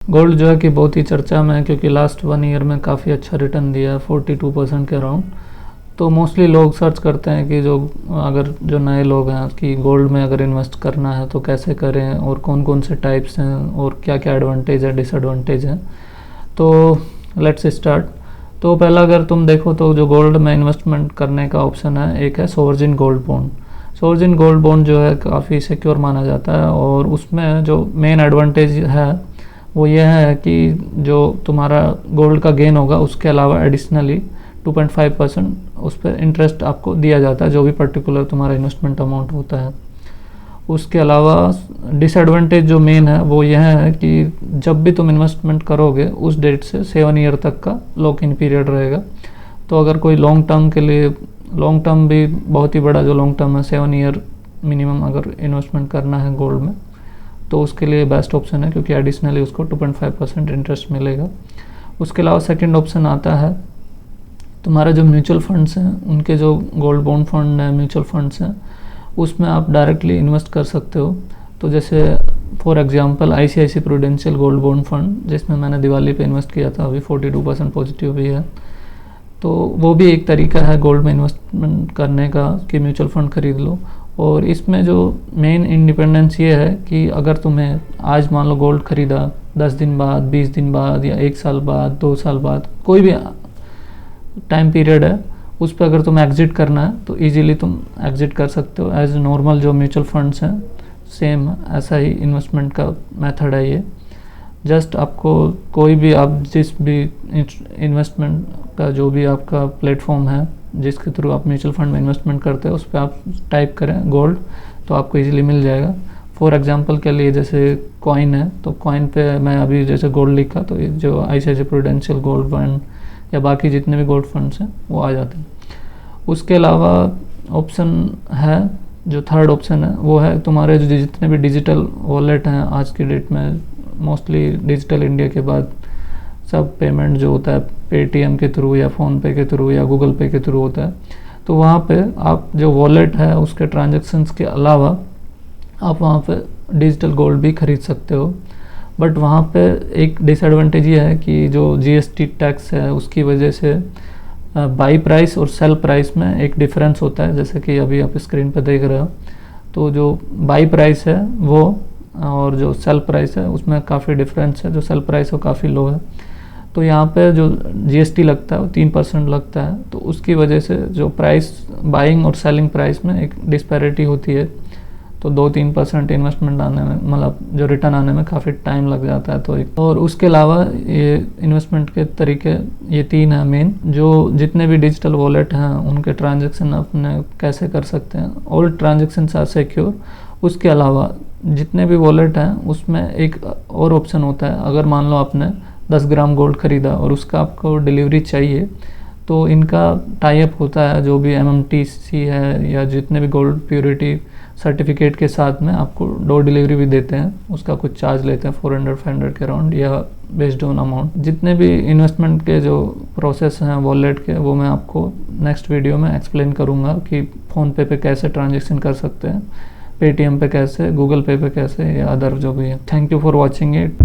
Gold जो है कि बहुत ही चर्चा में है, क्योंकि लास्ट 1 ईयर में काफ़ी अच्छा रिटर्न दिया है 42% के अराउंड। तो मोस्टली लोग सर्च करते हैं कि जो नए लोग हैं कि गोल्ड में अगर इन्वेस्ट करना है तो कैसे करें, और कौन कौन से टाइप्स हैं, और क्या क्या एडवांटेज है, डिसएडवांटेज है। तो लेट्स स्टार्ट। तो पहला अगर तुम देखो तो जो गोल्ड में इन्वेस्टमेंट करने का ऑप्शन है, एक है sovereign gold bond. Sovereign gold bond जो है काफ़ी सिक्योर माना जाता है, और उसमें जो मेन एडवांटेज है वो ये है कि जो तुम्हारा गोल्ड का गेन होगा उसके अलावा एडिशनली 2.5% उस पर इंटरेस्ट आपको दिया जाता है, जो भी पर्टिकुलर तुम्हारा इन्वेस्टमेंट अमाउंट होता है। उसके अलावा डिसएडवांटेज जो मेन है वो यह है कि जब भी तुम इन्वेस्टमेंट करोगे उस डेट से 7 ईयर तक का लॉक इन पीरियड रहेगा। तो अगर कोई लॉन्ग टर्म के लिए, लॉन्ग टर्म भी बहुत ही बड़ा जो लॉन्ग टर्म है 7 ईयर मिनिमम अगर इन्वेस्टमेंट करना है गोल्ड में, तो उसके लिए बेस्ट ऑप्शन है, क्योंकि एडिशनली उसको 2.5% इंटरेस्ट मिलेगा। उसके अलावा सेकंड ऑप्शन आता है तुम्हारा जो म्यूचुअल फंड्स हैं, उनके जो गोल्ड बॉन्ड फंड हैं, म्यूचुअल फंड्स हैं, उसमें आप डायरेक्टली इन्वेस्ट कर सकते हो। तो जैसे for example ICICI prudential gold bond fund, जिसमें मैंने दिवाली पे इन्वेस्ट किया था, अभी 42% पॉजिटिव भी है। तो वो भी एक तरीका है गोल्ड में इन्वेस्टमेंट करने का कि म्यूचुअल फंड खरीद लो। और इसमें जो मेन इंडिपेंडेंस ये है कि अगर तुम्हें आज मान लो गोल्ड खरीदा, 10 दिन बाद, 20 दिन बाद, या 1 साल बाद, 2 साल बाद, कोई भी टाइम पीरियड है, उस पर अगर तुम्हें एग्जिट करना है तो इजीली तुम एग्जिट कर सकते हो। एज नॉर्मल जो म्यूचुअल फंड्स हैं सेम ऐसा ही इन्वेस्टमेंट का मेथड है ये। जस्ट आपको कोई भी, आप जिस भी इन्वेस्टमेंट का जो भी आपका प्लेटफॉर्म है जिसके थ्रू आप म्यूचुअल फंड में इन्वेस्टमेंट करते हैं, उस पर आप टाइप करें गोल्ड तो आपको इजीली मिल जाएगा। फॉर एग्जांपल के लिए जैसे कॉइन है, तो कॉइन पे मैं अभी जैसे गोल्ड लिखा तो जो ICICI प्रूडेंशियल गोल्ड फंड या बाकी जितने भी गोल्ड फंड्स हैं वो आ जाते हैं। उसके अलावा ऑप्शन है, जो थर्ड ऑप्शन है वो है तुम्हारे जो जितने भी डिजिटल वॉलेट हैं आज की डेट में, मोस्टली डिजिटल इंडिया के बाद सब पेमेंट जो होता है पेटीएम के थ्रू या फ़ोनपे के थ्रू या गूगल पे के थ्रू होता है। तो वहाँ पे आप जो वॉलेट है उसके ट्रांजैक्शंस के अलावा आप वहाँ पे डिजिटल गोल्ड भी खरीद सकते हो। बट वहाँ पे एक डिसएडवांटेज ये है कि जो GST टैक्स है उसकी वजह से बाई प्राइस और सेल प्राइस में एक डिफरेंस होता है, जैसे कि अभी आप स्क्रीन पर देख रहे हो। तो जो बाई प्राइस है वो और जो सेल प्राइस है उसमें काफ़ी डिफरेंस है, जो सेल प्राइस है वो काफ़ी लो है। तो यहाँ पे जो GST लगता है वो 3% लगता है, तो उसकी वजह से जो प्राइस बाइंग और सेलिंग प्राइस में एक डिस्पैरिटी होती है। तो 2-3% इन्वेस्टमेंट आने में, मतलब जो रिटर्न आने में काफ़ी टाइम लग जाता है। तो एक और उसके अलावा ये इन्वेस्टमेंट के तरीके ये 3 हैं मेन, जो जितने भी डिजिटल वॉलेट हैं उनके ट्रांजैक्शन अपने कैसे कर सकते हैं, ऑल ट्रांजैक्शंस आर सिक्योर। उसके अलावा जितने भी वॉलेट हैं उसमें एक और ऑप्शन होता है, अगर मान लो आपने 10 ग्राम गोल्ड खरीदा और उसका आपको डिलीवरी चाहिए, तो इनका टाई अप होता है, जो भी MMTC है या जितने भी गोल्ड प्योरिटी सर्टिफिकेट के साथ में आपको डोर डिलीवरी भी देते हैं। उसका कुछ चार्ज लेते हैं 400-500 के अराउंड, या बेस्ड ऑन अमाउंट। जितने भी इन्वेस्टमेंट के जो प्रोसेस हैं वॉलेट के, वो मैं आपको नेक्स्ट वीडियो में एक्सप्लेन करूँगा कि फ़ोनपे पे कैसे ट्रांजेक्शन कर सकते हैं, पेटीएम पे कैसे, गूगल पे कैसे, या अदर जो भी है। Thank you for watching it.